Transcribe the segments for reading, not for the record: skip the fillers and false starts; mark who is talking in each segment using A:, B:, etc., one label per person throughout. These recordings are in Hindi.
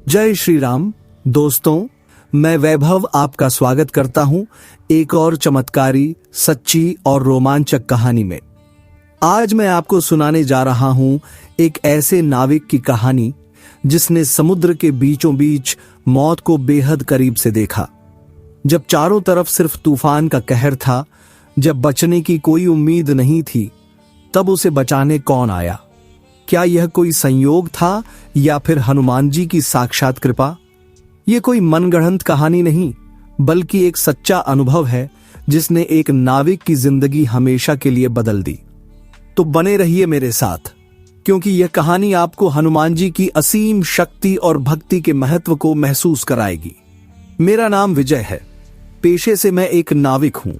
A: जय श्री राम। दोस्तों, मैं वैभव आपका स्वागत करता हूं एक और चमत्कारी, सच्ची और रोमांचक कहानी में। आज मैं आपको सुनाने जा रहा हूं एक ऐसे नाविक की कहानी जिसने समुद्र के बीचों बीच मौत को बेहद करीब से देखा। जब चारों तरफ सिर्फ तूफान का कहर था, जब बचने की कोई उम्मीद नहीं थी, तब उसे बचाने कौन आया? क्या यह कोई संयोग था या फिर हनुमान जी की साक्षात कृपा? यह कोई मनगढ़ंत कहानी नहीं, बल्कि एक सच्चा अनुभव है जिसने एक नाविक की जिंदगी हमेशा के लिए बदल दी। तो बने रहिए मेरे साथ, क्योंकि यह कहानी आपको हनुमान जी की असीम शक्ति और भक्ति के महत्व को महसूस कराएगी। मेरा नाम विजय है। पेशे से मैं एक नाविक हूं।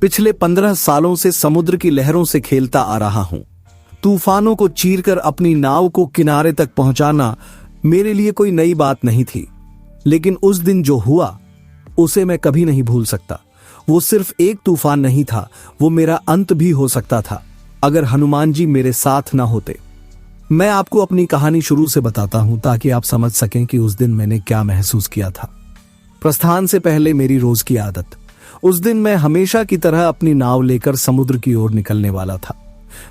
A: पिछले 15 सालों से समुद्र की लहरों से खेलता आ रहा हूं। तूफानों को चीरकर अपनी नाव को किनारे तक पहुंचाना मेरे लिए कोई नई बात नहीं थी, लेकिन उस दिन जो हुआ उसे मैं कभी नहीं भूल सकता। वो सिर्फ एक तूफान नहीं था, वो मेरा अंत भी हो सकता था अगर हनुमान जी मेरे साथ ना होते। मैं आपको अपनी कहानी शुरू से बताता हूं ताकि आप समझ सकें कि उस दिन मैंने क्या महसूस किया था। प्रस्थान से पहले मेरी रोज की आदत। उस दिन मैं हमेशा की तरह अपनी नाव लेकर समुद्र की ओर निकलने वाला था,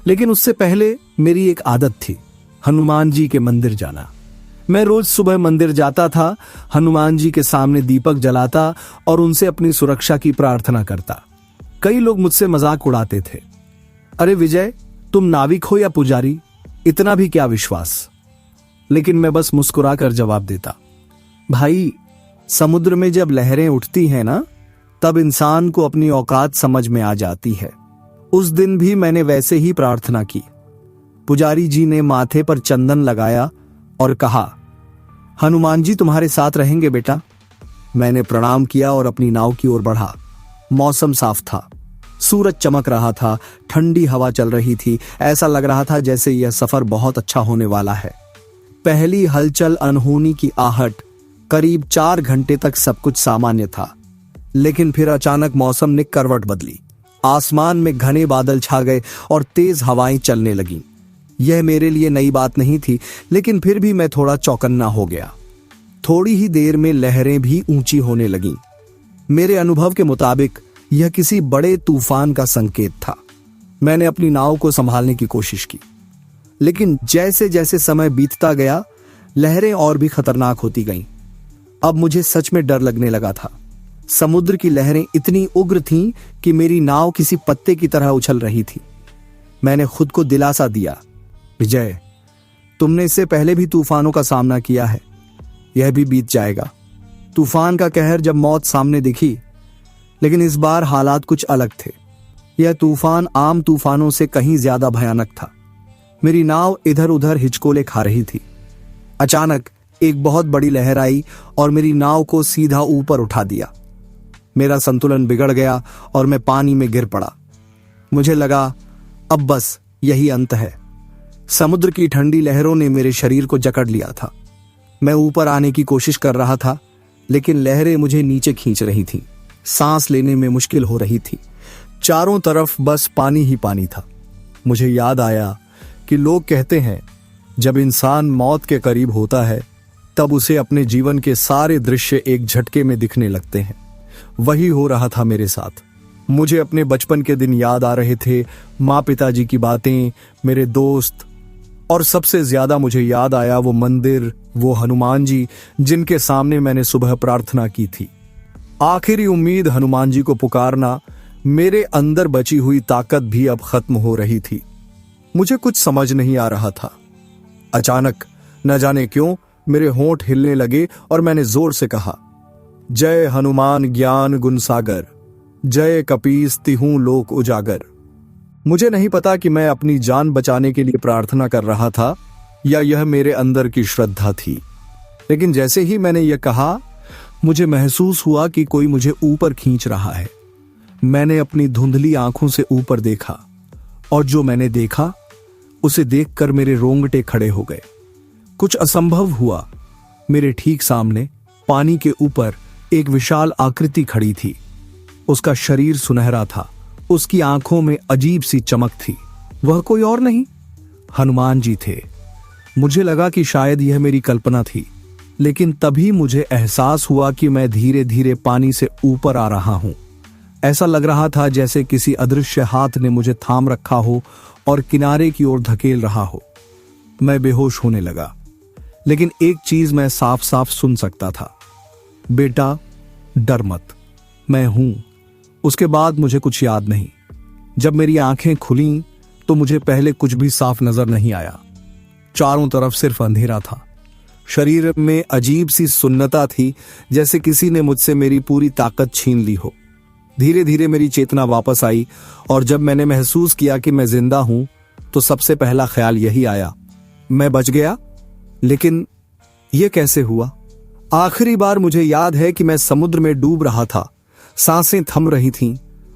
A: लेकिन उससे पहले मेरी एक आदत थी, हनुमान जी के मंदिर जाना। मैं रोज सुबह मंदिर जाता था, हनुमान जी के सामने दीपक जलाता और उनसे अपनी सुरक्षा की प्रार्थना करता। कई लोग मुझसे मजाक उड़ाते थे, अरे विजय, तुम नाविक हो या पुजारी, इतना भी क्या विश्वास? लेकिन मैं बस मुस्कुराकर जवाब देता, भाई, समुद्र में जब लहरें उठती हैं ना, तब इंसान को अपनी औकात समझ में आ जाती है। उस दिन भी मैंने वैसे ही प्रार्थना की। पुजारी जी ने माथे पर चंदन लगाया और कहा, हनुमान जी तुम्हारे साथ रहेंगे बेटा। मैंने प्रणाम किया और अपनी नाव की ओर बढ़ा। मौसम साफ था, सूरज चमक रहा था, ठंडी हवा चल रही थी। ऐसा लग रहा था जैसे यह सफर बहुत अच्छा होने वाला है। पहली हलचल, अनहोनी की आहट, करीब 4 घंटे तक सब कुछ सामान्य था, लेकिन फिर अचानक मौसम ने करवट बदली। आसमान में घने बादल छा गए और तेज हवाएं चलने लगीं। यह मेरे लिए नई बात नहीं थी, लेकिन फिर भी मैं थोड़ा चौकन्ना हो गया। थोड़ी ही देर में लहरें भी ऊंची होने लगीं। मेरे अनुभव के मुताबिक यह किसी बड़े तूफान का संकेत था। मैंने अपनी नाव को संभालने की कोशिश की, लेकिन जैसे जैसे समय बीतता गया, लहरें और भी खतरनाक होती गईं। अब मुझे सच में डर लगने लगा था। समुद्र की लहरें इतनी उग्र थीं कि मेरी नाव किसी पत्ते की तरह उछल रही थी। मैंने खुद को दिलासा दिया, विजय, तुमने इससे पहले भी तूफानों का सामना किया है, यह भी बीत जाएगा। तूफान का कहर जब मौत सामने दिखी, लेकिन इस बार हालात कुछ अलग थे। यह तूफान आम तूफानों से कहीं ज्यादा भयानक था। मेरी नाव इधर उधर हिचकोले खा रही थी। अचानक एक बहुत बड़ी लहर आई और मेरी नाव को सीधा ऊपर उठा दिया। मेरा संतुलन बिगड़ गया और मैं पानी में गिर पड़ा। मुझे लगा अब बस यही अंत है। समुद्र की ठंडी लहरों ने मेरे शरीर को जकड़ लिया था। मैं ऊपर आने की कोशिश कर रहा था, लेकिन लहरें मुझे नीचे खींच रही थीं। सांस लेने में मुश्किल हो रही थी। चारों तरफ बस पानी ही पानी था। मुझे याद आया कि लोग कहते हैं, जब इंसान मौत के करीब होता है, तब उसे अपने जीवन के सारे दृश्य एक झटके में दिखने लगते हैं। वही हो रहा था मेरे साथ। मुझे अपने बचपन के दिन याद आ रहे थे, माँ पिताजी की बातें, मेरे दोस्त, और सबसे ज्यादा मुझे याद आया वो मंदिर, वो हनुमान जी जिनके सामने मैंने सुबह प्रार्थना की थी। आखिरी उम्मीद, हनुमान जी को पुकारना। मेरे अंदर बची हुई ताकत भी अब खत्म हो रही थी। मुझे कुछ समझ नहीं आ रहा था। अचानक न जाने क्यों मेरे होंठ हिलने लगे और मैंने जोर से कहा, जय हनुमान ज्ञान गुण सागर, जय कपीस तिहूं लोक उजागर। मुझे नहीं पता कि मैं अपनी जान बचाने के लिए प्रार्थना कर रहा था या यह मेरे अंदर की श्रद्धा थी, लेकिन जैसे ही मैंने यह कहा, मुझे महसूस हुआ कि कोई मुझे ऊपर खींच रहा है। मैंने अपनी धुंधली आंखों से ऊपर देखा और जो मैंने देखा उसे देखकर मेरे रोंगटे खड़े हो गए। कुछ असंभव हुआ। मेरे ठीक सामने पानी के ऊपर एक विशाल आकृति खड़ी थी। उसका शरीर सुनहरा था, उसकी आंखों में अजीब सी चमक थी। वह कोई और नहीं, हनुमान जी थे। मुझे लगा कि शायद यह मेरी कल्पना थी, लेकिन तभी मुझे एहसास हुआ कि मैं धीरे धीरे पानी से ऊपर आ रहा हूं। ऐसा लग रहा था जैसे किसी अदृश्य हाथ ने मुझे थाम रखा हो और किनारे की ओर धकेल रहा हो। मैं बेहोश होने लगा, लेकिन एक चीज मैं साफ साफ सुन सकता था, बेटा डर मत, मैं हूं। उसके बाद मुझे कुछ याद नहीं। जब मेरी आंखें खुलीं तो मुझे पहले कुछ भी साफ नजर नहीं आया। चारों तरफ सिर्फ अंधेरा था। शरीर में अजीब सी सुन्नता थी, जैसे किसी ने मुझसे मेरी पूरी ताकत छीन ली हो। धीरे धीरे मेरी चेतना वापस आई और जब मैंने महसूस किया कि मैं जिंदा हूं तो सबसे पहला ख्याल यही आया, मैं बच गया। लेकिन यह कैसे हुआ? आखिरी बार मुझे याद है कि मैं समुद्र में डूब रहा था, सांसें थम रही थीं,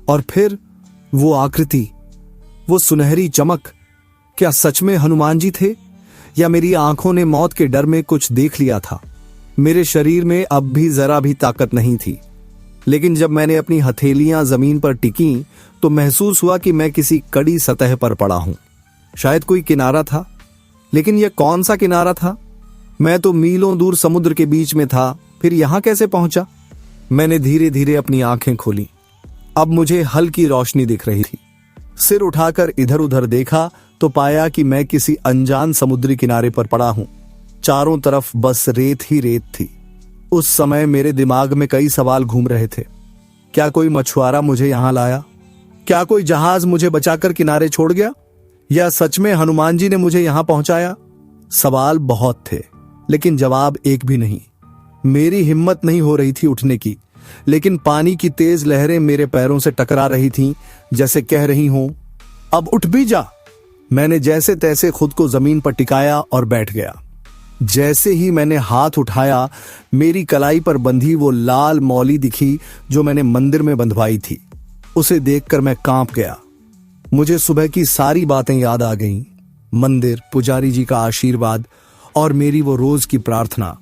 A: और फिर वो आकृति, वो सुनहरी चमक, क्या सच में हनुमान जी थे या मेरी आंखों ने मौत के डर में कुछ देख लिया था? मेरे शरीर में अब भी जरा भी ताकत नहीं थी, लेकिन जब मैंने अपनी हथेलियां जमीन पर टिकी तो महसूस हुआ कि मैं किसी कड़ी सतह पर पड़ा हूं। शायद कोई किनारा था, लेकिन यह कौन सा किनारा था? मैं तो मीलों दूर समुद्र के बीच में था, फिर यहां कैसे पहुंचा? मैंने धीरे धीरे अपनी आंखें खोली। अब मुझे हल्की रोशनी दिख रही थी। सिर उठाकर इधर उधर देखा तो पाया कि मैं किसी अनजान समुद्री किनारे पर पड़ा हूं। चारों तरफ बस रेत ही रेत थी। उस समय मेरे दिमाग में कई सवाल घूम रहे थे। क्या कोई मछुआरा मुझे यहां लाया? क्या कोई जहाज मुझे बचाकर किनारे छोड़ गया? या सच में हनुमान जी ने मुझे यहां पहुंचाया? सवाल बहुत थे, लेकिन जवाब एक भी नहीं। मेरी हिम्मत नहीं हो रही थी उठने की, लेकिन पानी की तेज लहरें मेरे पैरों से टकरा रही थीं, जैसे कह रही हों, अब उठ भी जा। मैंने जैसे तैसे खुद को जमीन पर टिकाया और बैठ गया। जैसे ही मैंने हाथ उठाया, मेरी कलाई पर बंधी वो लाल मौली दिखी जो मैंने मंदिर में बंधवाई थी। उसे देखकर मैं कांप गया। मुझे सुबह की सारी बातें याद आ गईं, मंदिर, पुजारी जी का आशीर्वाद और मेरी वो रोज की प्रार्थना।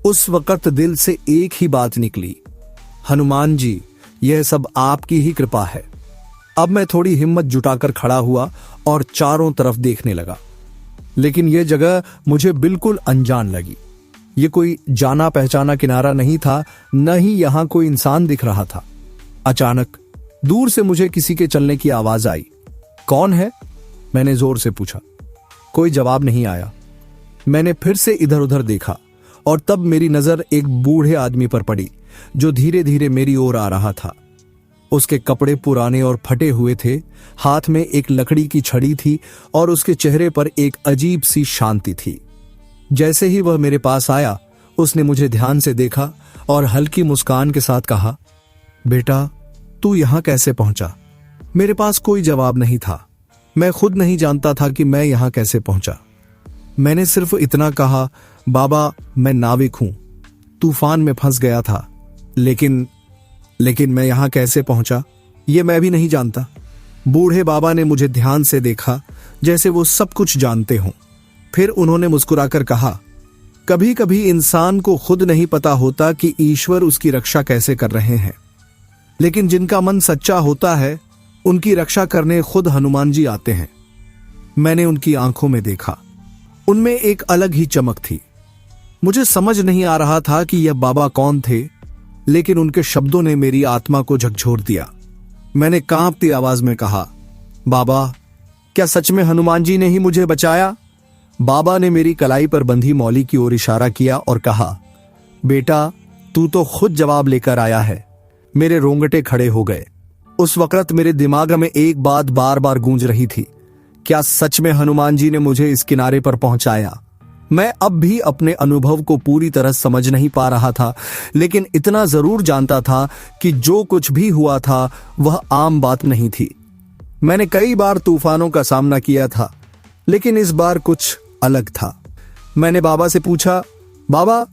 A: उस वक्त दिल से एक ही बात निकली, हनुमान जी, यह सब आपकी ही कृपा है। अब मैं थोड़ी हिम्मत जुटाकर खड़ा हुआ और चारों तरफ देखने लगा, लेकिन यह जगह मुझे बिल्कुल अनजान लगी। ये कोई जाना पहचाना किनारा नहीं था, न ही यहां कोई इंसान दिख रहा था। अचानक दूर से मुझे किसी के चलने की आवाज आई। कौन है? मैंने जोर से पूछा। कोई जवाब नहीं आया। मैंने फिर से इधर उधर देखा और तब मेरी नजर एक बूढ़े आदमी पर पड़ी जो धीरे धीरे मेरी ओर आ रहा था। उसके कपड़े पुराने और फटे हुए थे, हाथ में एक लकड़ी की छड़ी थी और उसके चेहरे पर एक अजीब सी शांति थी। जैसे ही वह मेरे पास आया, उसने मुझे ध्यान से देखा और हल्की मुस्कान के साथ कहा, बेटा तू यहां कैसे पहुंचा? मेरे पास कोई जवाब नहीं था। मैं खुद नहीं जानता था कि मैं यहां कैसे पहुंचा। मैंने सिर्फ इतना कहा, बाबा मैं नाविक हूं, तूफान में फंस गया था, लेकिन मैं यहां कैसे पहुंचा ये मैं भी नहीं जानता। बूढ़े बाबा ने मुझे ध्यान से देखा, जैसे वो सब कुछ जानते हों। फिर उन्होंने मुस्कुराकर कहा, कभी कभी इंसान को खुद नहीं पता होता कि ईश्वर उसकी रक्षा कैसे कर रहे हैं, लेकिन जिनका मन सच्चा होता है उनकी रक्षा करने खुद हनुमान जी आते हैं। मैंने उनकी आंखों में देखा, उनमें एक अलग ही चमक थी। मुझे समझ नहीं आ रहा था कि यह बाबा कौन थे, लेकिन उनके शब्दों ने मेरी आत्मा को झकझोर दिया। मैंने कांपती आवाज में कहा, बाबा क्या सच में हनुमान जी ने ही मुझे बचाया? बाबा ने मेरी कलाई पर बंधी मौली की ओर इशारा किया और कहा, बेटा तू तो खुद जवाब लेकर आया है। मेरे रोंगटे खड़े हो गए। उस वक्त मेरे दिमाग में एक बात बार बार गूंज रही थी, क्या सच में हनुमान जी ने मुझे इस किनारे पर पहुंचाया? मैं अब भी अपने अनुभव को पूरी तरह समझ नहीं पा रहा था, लेकिन इतना जरूर जानता था कि जो कुछ भी हुआ था वह आम बात नहीं थी। मैंने कई बार तूफानों का सामना किया था, लेकिन इस बार कुछ अलग था। मैंने बाबा से पूछा, बाबा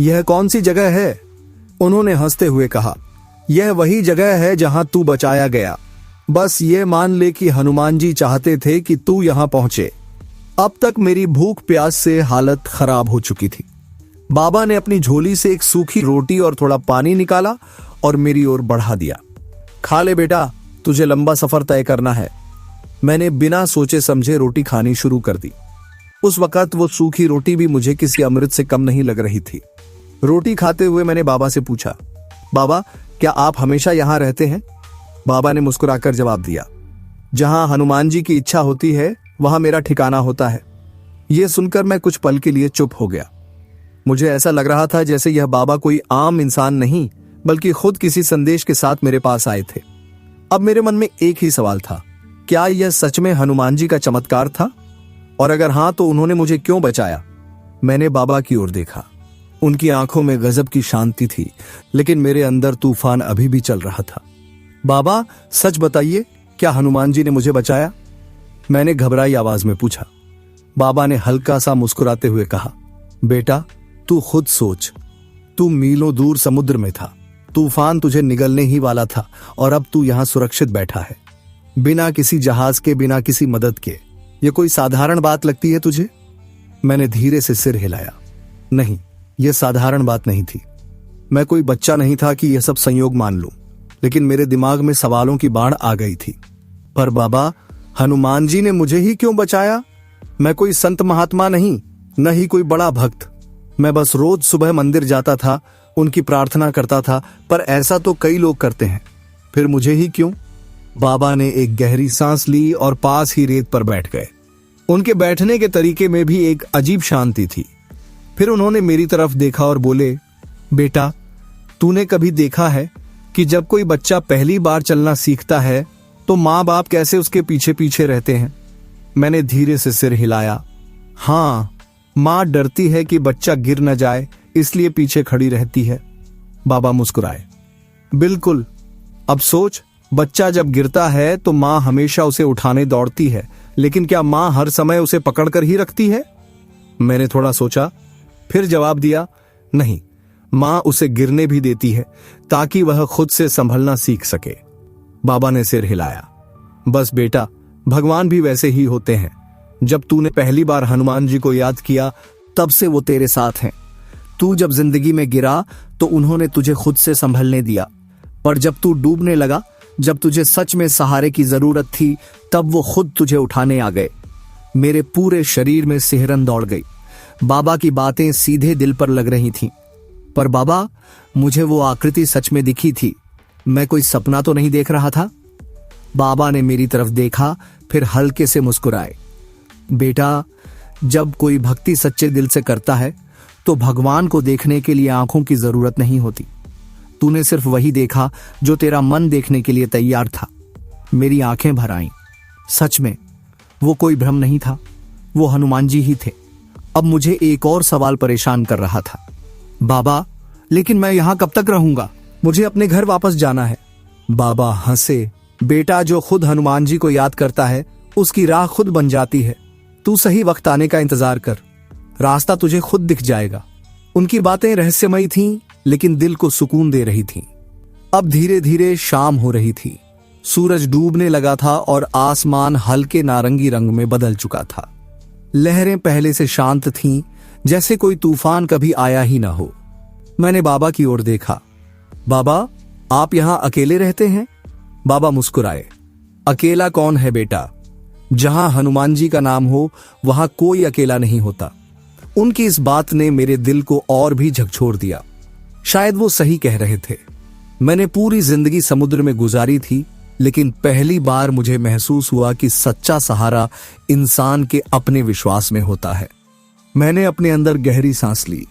A: यह कौन सी जगह है? उन्होंने हंसते हुए कहा, यह वही जगह है जहां तू बचाया गया। बस ये मान ले कि हनुमान जी चाहते थे कि तू यहां पहुंचे। अब तक मेरी भूख प्यास से हालत खराब हो चुकी थी। बाबा ने अपनी झोली से एक सूखी रोटी और थोड़ा पानी निकाला और मेरी ओर बढ़ा दिया। खा ले बेटा, तुझे लंबा सफर तय करना है। मैंने बिना सोचे समझे रोटी खानी शुरू कर दी। उस वक्त वो सूखी रोटी भी मुझे किसी अमृत से कम नहीं लग रही थी। रोटी खाते हुए मैंने बाबा से पूछा, बाबा क्या आप हमेशा यहाँ रहते हैं? बाबा ने मुस्कुराकर जवाब दिया, जहां हनुमान जी की इच्छा होती है वहां मेरा ठिकाना होता है। यह सुनकर मैं कुछ पल के लिए चुप हो गया। मुझे ऐसा लग रहा था जैसे यह बाबा कोई आम इंसान नहीं बल्कि खुद किसी संदेश के साथ मेरे पास आए थे। अब मेरे मन में एक ही सवाल था, क्या यह सच में हनुमान जी का चमत्कार था? और अगर हां तो उन्होंने मुझे क्यों बचाया? मैंने बाबा की ओर देखा। उनकी आंखों में गजब की शांति थी, लेकिन मेरे अंदर तूफान अभी भी चल रहा था। बाबा सच बताइए, क्या हनुमान जी ने मुझे बचाया? मैंने घबराई आवाज में पूछा। बाबा ने हल्का सा मुस्कुराते हुए कहा, बेटा तू खुद सोच, तू मीलों दूर समुद्र में था, तूफान तुझे निगलने ही वाला था और अब तू यहां सुरक्षित बैठा है, बिना किसी जहाज के, बिना किसी मदद के। यह कोई साधारण बात लगती है तुझे? मैंने धीरे से सिर हिलाया। नहीं, यह साधारण बात नहीं थी। मैं कोई बच्चा नहीं था कि यह सब संयोग मान लूं, लेकिन मेरे दिमाग में सवालों की बाढ़ आ गई थी। पर बाबा, हनुमान जी ने मुझे ही क्यों बचाया? मैं कोई संत महात्मा नहीं, न ही कोई बड़ा भक्त। मैं बस रोज सुबह मंदिर जाता था, उनकी प्रार्थना करता था, पर ऐसा तो कई लोग करते हैं, फिर मुझे ही क्यों? बाबा ने एक गहरी सांस ली और पास ही रेत पर बैठ गए। उनके बैठने के तरीके में भी एक अजीब शांति थी। फिर उन्होंने मेरी तरफ देखा और बोले, बेटा तूने कभी देखा है कि जब कोई बच्चा पहली बार चलना सीखता है तो माँ बाप कैसे उसके पीछे पीछे रहते हैं? मैंने धीरे से सिर हिलाया। हाँ, माँ डरती है कि बच्चा गिर न जाए, इसलिए पीछे खड़ी रहती है। बाबा मुस्कुराए। बिल्कुल। अब सोच, बच्चा जब गिरता है तो माँ हमेशा उसे उठाने दौड़ती है, लेकिन क्या माँ हर समय उसे पकड़कर ही रखती है? मैंने थोड़ा सोचा, फिर जवाब दिया, नहीं, माँ उसे गिरने भी देती है ताकि वह खुद से संभलना सीख सके। बाबा ने सिर हिलाया। बस बेटा, भगवान भी वैसे ही होते हैं। जब तूने पहली बार हनुमान जी को याद किया तब से वो तेरे साथ हैं। तू जब जिंदगी में गिरा तो उन्होंने तुझे खुद से संभलने दिया, पर जब तू डूबने लगा, जब तुझे सच में सहारे की जरूरत थी, तब वो खुद तुझे उठाने आ गए। मेरे पूरे शरीर में सिहरन दौड़ गई। बाबा की बातें सीधे दिल पर लग रही थीं। पर बाबा, मुझे वो आकृति सच में दिखी थी, मैं कोई सपना तो नहीं देख रहा था? बाबा ने मेरी तरफ देखा, फिर हल्के से मुस्कुराए। बेटा, जब कोई भक्ति सच्चे दिल से करता है तो भगवान को देखने के लिए आंखों की जरूरत नहीं होती। तूने सिर्फ वही देखा जो तेरा मन देखने के लिए तैयार था। मेरी आंखें भर आईं। सच में वो कोई भ्रम नहीं था, वो हनुमान जी ही थे। अब मुझे एक और सवाल परेशान कर रहा था। बाबा, लेकिन मैं यहां कब तक रहूंगा? मुझे अपने घर वापस जाना है। बाबा हंसे। बेटा, जो खुद हनुमान जी को याद करता है उसकी राह खुद बन जाती है। तू सही वक्त आने का इंतजार कर, रास्ता तुझे खुद दिख जाएगा। उनकी बातें रहस्यमयी थीं, लेकिन दिल को सुकून दे रही थीं। अब धीरे धीरे शाम हो रही थी। सूरज डूबने लगा था और आसमान हल्के नारंगी रंग में बदल चुका था। लहरें पहले से शांत थीं, जैसे कोई तूफान कभी आया ही ना हो। मैंने बाबा की ओर देखा। बाबा, आप यहां अकेले रहते हैं? बाबा मुस्कुराए। अकेला कौन है बेटा? जहां हनुमान जी का नाम हो वहां कोई अकेला नहीं होता। उनकी इस बात ने मेरे दिल को और भी झकझोर दिया। शायद वो सही कह रहे थे। मैंने पूरी जिंदगी समुद्र में गुजारी थी, लेकिन पहली बार मुझे महसूस हुआ कि सच्चा सहारा इंसान के अपने विश्वास में होता है। मैंने अपने अंदर गहरी सांस ली।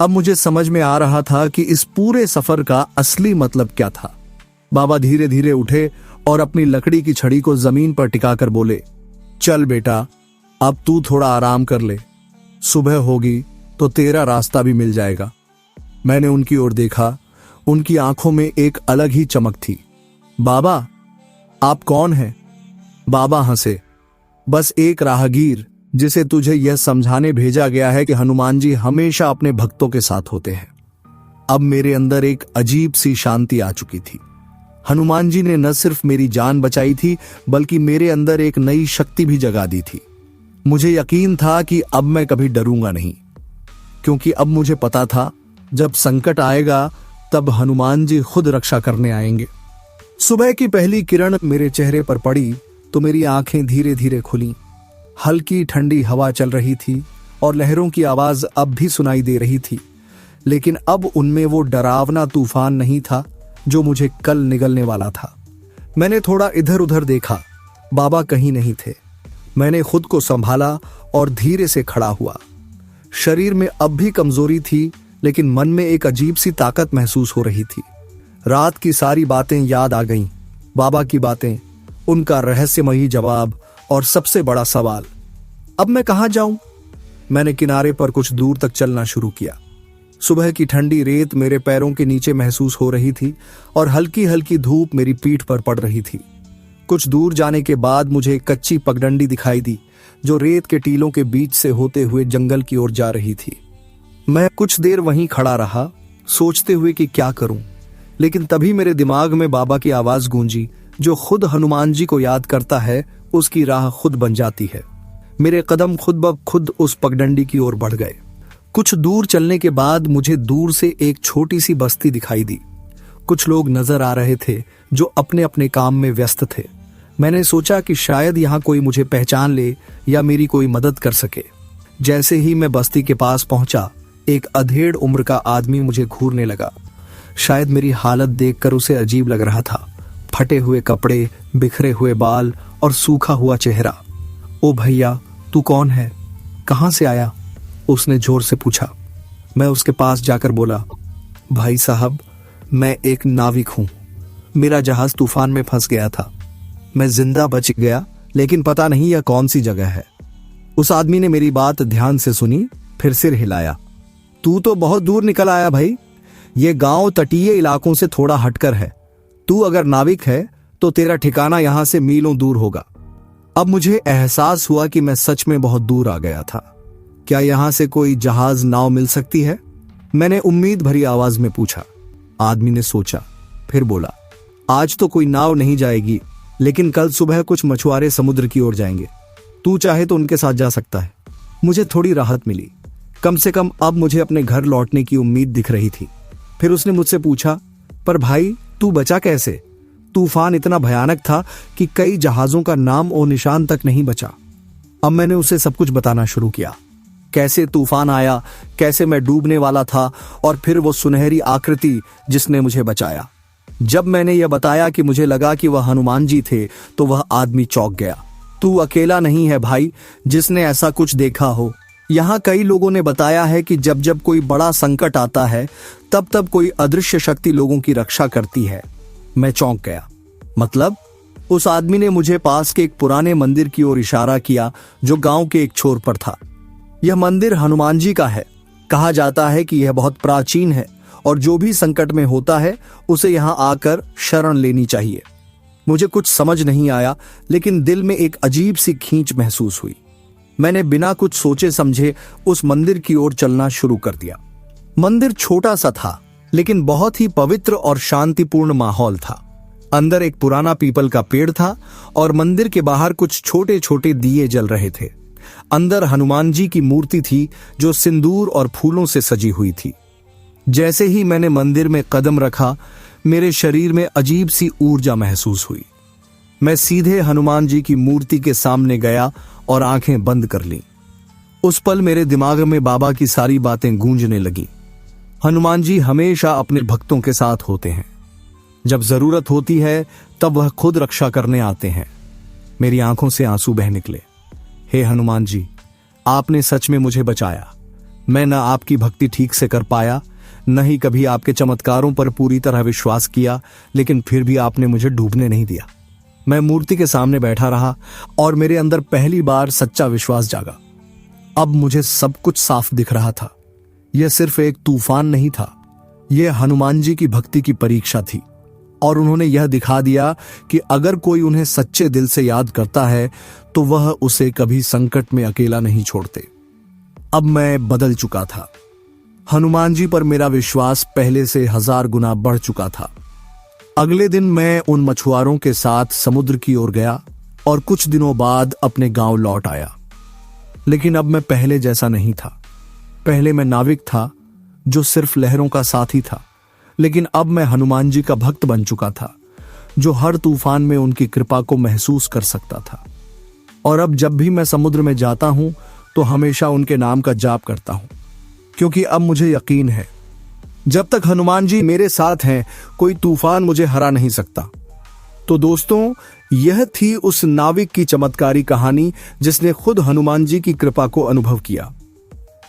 A: अब मुझे समझ में आ रहा था कि इस पूरे सफर का असली मतलब क्या था। बाबा धीरे धीरे उठे और अपनी लकड़ी की छड़ी को जमीन पर टिकाकर बोले, चल बेटा, अब तू थोड़ा आराम कर ले। सुबह होगी तो तेरा रास्ता भी मिल जाएगा। मैंने उनकी ओर देखा। उनकी आंखों में एक अलग ही चमक थी। बाबा, आप कौन हैं? बाबा हंसे। बस एक राहगीर, जिसे तुझे यह समझाने भेजा गया है कि हनुमान जी हमेशा अपने भक्तों के साथ होते हैं। अब मेरे अंदर एक अजीब सी शांति आ चुकी थी। हनुमान जी ने न सिर्फ मेरी जान बचाई थी, बल्कि मेरे अंदर एक नई शक्ति भी जगा दी थी। मुझे यकीन था कि अब मैं कभी डरूंगा नहीं, क्योंकि अब मुझे पता था जब संकट आएगा तब हनुमान जी खुद रक्षा करने आएंगे। सुबह की पहली किरण मेरे चेहरे पर पड़ी तो मेरी आंखें धीरे धीरे खुलीं। हल्की ठंडी हवा चल रही थी और लहरों की आवाज अब भी सुनाई दे रही थी, लेकिन अब उनमें वो डरावना तूफान नहीं था जो मुझे कल निगलने वाला था। मैंने थोड़ा इधर उधर देखा, बाबा कहीं नहीं थे। मैंने खुद को संभाला और धीरे से खड़ा हुआ। शरीर में अब भी कमजोरी थी, लेकिन मन में एक अजीब सी ताकत महसूस हो रही थी। रात की सारी बातें याद आ गईं, बाबा की बातें, उनका रहस्यमयी जवाब और सबसे बड़ा सवाल, अब मैं कहां जाऊं? मैंने किनारे पर कुछ दूर तक चलना शुरू किया। सुबह की ठंडी रेत मेरे पैरों के नीचे महसूस हो रही थी और हल्की हल्की धूप मेरी पीठ पर पड़ रही थी। कुछ दूर जाने के बाद मुझे एक कच्ची पगडंडी दिखाई दी जो रेत के टीलों के बीच से होते हुए जंगल की ओर जा रही थी। मैं कुछ देर वहीं खड़ा रहा, सोचते हुए कि क्या करूं, लेकिन तभी मेरे दिमाग में बाबा की आवाज गूंजी, जो खुद हनुमान जी को याद करता है उसकी राह खुद बन जाती है। मेरे कदम खुद ब खुद उस पगडंडी की ओर बढ़ गए। कुछ दूर चलने के बाद मुझे दूर से एक छोटी सी बस्ती दिखाई दी। कुछ लोग नजर आ रहे थे जो अपने अपने काम में व्यस्त थे। मैंने सोचा कि शायद यहाँ कोई मुझे पहचान ले या मेरी कोई मदद कर सके। जैसे ही मैं बस्ती के पास पहुंचा, एक अधेड़ उम्र का आदमी मुझे घूरने लगा। शायद मेरी हालत देखकर उसे अजीब लग रहा था। फटे हुए कपड़े, बिखरे हुए बाल और सूखा हुआ चेहरा। ओ भैया, तू कौन है? कहां से आया? उसने जोर से पूछा। मैं उसके पास जाकर बोला, भाई साहब, मैं एक नाविक हूं। मेरा जहाज तूफान में फंस गया था। मैं जिंदा बच गया, लेकिन पता नहीं यह कौन सी जगह है। उस आदमी ने मेरी बात ध्यान से सुनी, फिर सिर हिलाया। तू तो बहुत दूर निकल आया भाई। ये गांव तटीय इलाकों से थोड़ा हटकर है। तू अगर नाविक है तो तेरा ठिकाना यहां से मीलों दूर होगा। अब मुझे एहसास हुआ कि मैं सच में बहुत दूर आ गया था। क्या यहां से कोई जहाज नाव मिल सकती है? मैंने उम्मीद भरी आवाज में पूछा। आदमी ने सोचा, फिर बोला, आज तो कोई नाव नहीं जाएगी, लेकिन कल सुबह कुछ मछुआरे समुद्र की ओर जाएंगे। तू चाहे तो उनके साथ जा सकता है। मुझे थोड़ी राहत मिली। कम से कम अब मुझे अपने घर लौटने की उम्मीद दिख रही थी। फिर उसने मुझसे पूछा, पर भाई तू बचा कैसे? तूफान इतना भयानक था कि कई जहाजों का नाम और निशान तक नहीं बचा। अब मैंने उसे सब कुछ बताना शुरू किया। कैसे तूफान आया, कैसे मैं डूबने वाला था, और फिर वो सुनहरी आकृति जिसने मुझे बचाया। जब मैंने यह बताया कि मुझे लगा कि वह हनुमान जी थे, तो वह आदमी चौंक गया। तू अकेला नहीं है भाई जिसने ऐसा कुछ देखा हो। यहाँ कई लोगों ने बताया है कि जब जब कोई बड़ा संकट आता है, तब तब कोई अदृश्य शक्ति लोगों की रक्षा करती है। मैं चौंक गया। मतलब? उस आदमी ने मुझे पास के एक पुराने मंदिर की ओर इशारा किया जो गांव के एक छोर पर था। यह मंदिर हनुमान जी का है। कहा जाता है कि यह बहुत प्राचीन है और जो भी संकट में होता है उसे यहां आकर शरण लेनी चाहिए। मुझे कुछ समझ नहीं आया, लेकिन दिल में एक अजीब सी खींच महसूस हुई। मैंने बिना कुछ सोचे समझे उस मंदिर की ओर चलना शुरू कर दिया। मंदिर छोटा सा था, लेकिन बहुत ही पवित्र और शांतिपूर्ण माहौल था। अंदर एक पुराना पीपल का पेड़ था और मंदिर के बाहर कुछ छोटे छोटे दिए जल रहे थे। अंदर हनुमान जी की मूर्ति थी जो सिंदूर और फूलों से सजी हुई थी। जैसे ही मैंने मंदिर में कदम रखा, मेरे शरीर में अजीब सी ऊर्जा महसूस हुई। मैं सीधे हनुमान जी की मूर्ति के सामने गया और आंखें बंद कर लीं। उस पल मेरे दिमाग में बाबा की सारी बातें गूंजने लगीं। हनुमान जी हमेशा अपने भक्तों के साथ होते हैं। जब जरूरत होती है तब वह खुद रक्षा करने आते हैं। मेरी आंखों से आंसू बह निकले। हे हनुमान जी, आपने सच में मुझे बचाया। मैं न आपकी भक्ति ठीक से कर पाया, न ही कभी आपके चमत्कारों पर पूरी तरह विश्वास किया, लेकिन फिर भी आपने मुझे डूबने नहीं दिया। मैं मूर्ति के सामने बैठा रहा और मेरे अंदर पहली बार सच्चा विश्वास जागा। अब मुझे सब कुछ साफ दिख रहा था। यह सिर्फ एक तूफान नहीं था, यह हनुमान जी की भक्ति की परीक्षा थी। और उन्होंने यह दिखा दिया कि अगर कोई उन्हें सच्चे दिल से याद करता है तो वह उसे कभी संकट में अकेला नहीं छोड़ते। अब मैं बदल चुका था। हनुमान जी पर मेरा विश्वास पहले से 1000 गुना बढ़ चुका था। अगले दिन मैं उन मछुआरों के साथ समुद्र की ओर गया और कुछ दिनों बाद अपने गांव लौट आया। लेकिन अब मैं पहले जैसा नहीं था। पहले मैं नाविक था जो सिर्फ लहरों का साथी था, लेकिन अब मैं हनुमान जी का भक्त बन चुका था जो हर तूफान में उनकी कृपा को महसूस कर सकता था। और अब जब भी मैं समुद्र में जाता हूं तो हमेशा उनके नाम का जाप करता हूं, क्योंकि अब मुझे यकीन है जब तक हनुमान जी मेरे साथ हैं कोई तूफान मुझे हरा नहीं सकता। तो दोस्तों, यह थी उस नाविक की चमत्कारी कहानी जिसने खुद हनुमान जी की कृपा को अनुभव किया।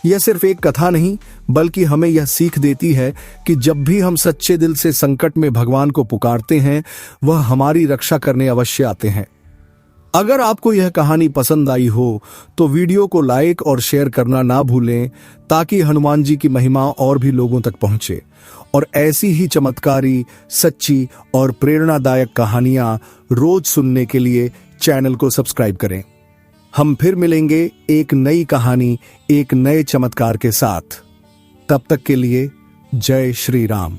A: यह सिर्फ एक कथा नहीं, बल्कि हमें यह सीख देती है कि जब भी हम सच्चे दिल से संकट में भगवान को पुकारते हैं, वह हमारी रक्षा करने अवश्य आते हैं। अगर आपको यह कहानी पसंद आई हो तो वीडियो को लाइक और शेयर करना ना भूलें, ताकि हनुमान जी की महिमा और भी लोगों तक पहुंचे। और ऐसी ही चमत्कारी, सच्ची और प्रेरणादायक कहानियां रोज सुनने के लिए चैनल को सब्सक्राइब करें। हम फिर मिलेंगे एक नई कहानी, एक नए चमत्कार के साथ। तब तक के लिए जय श्री राम।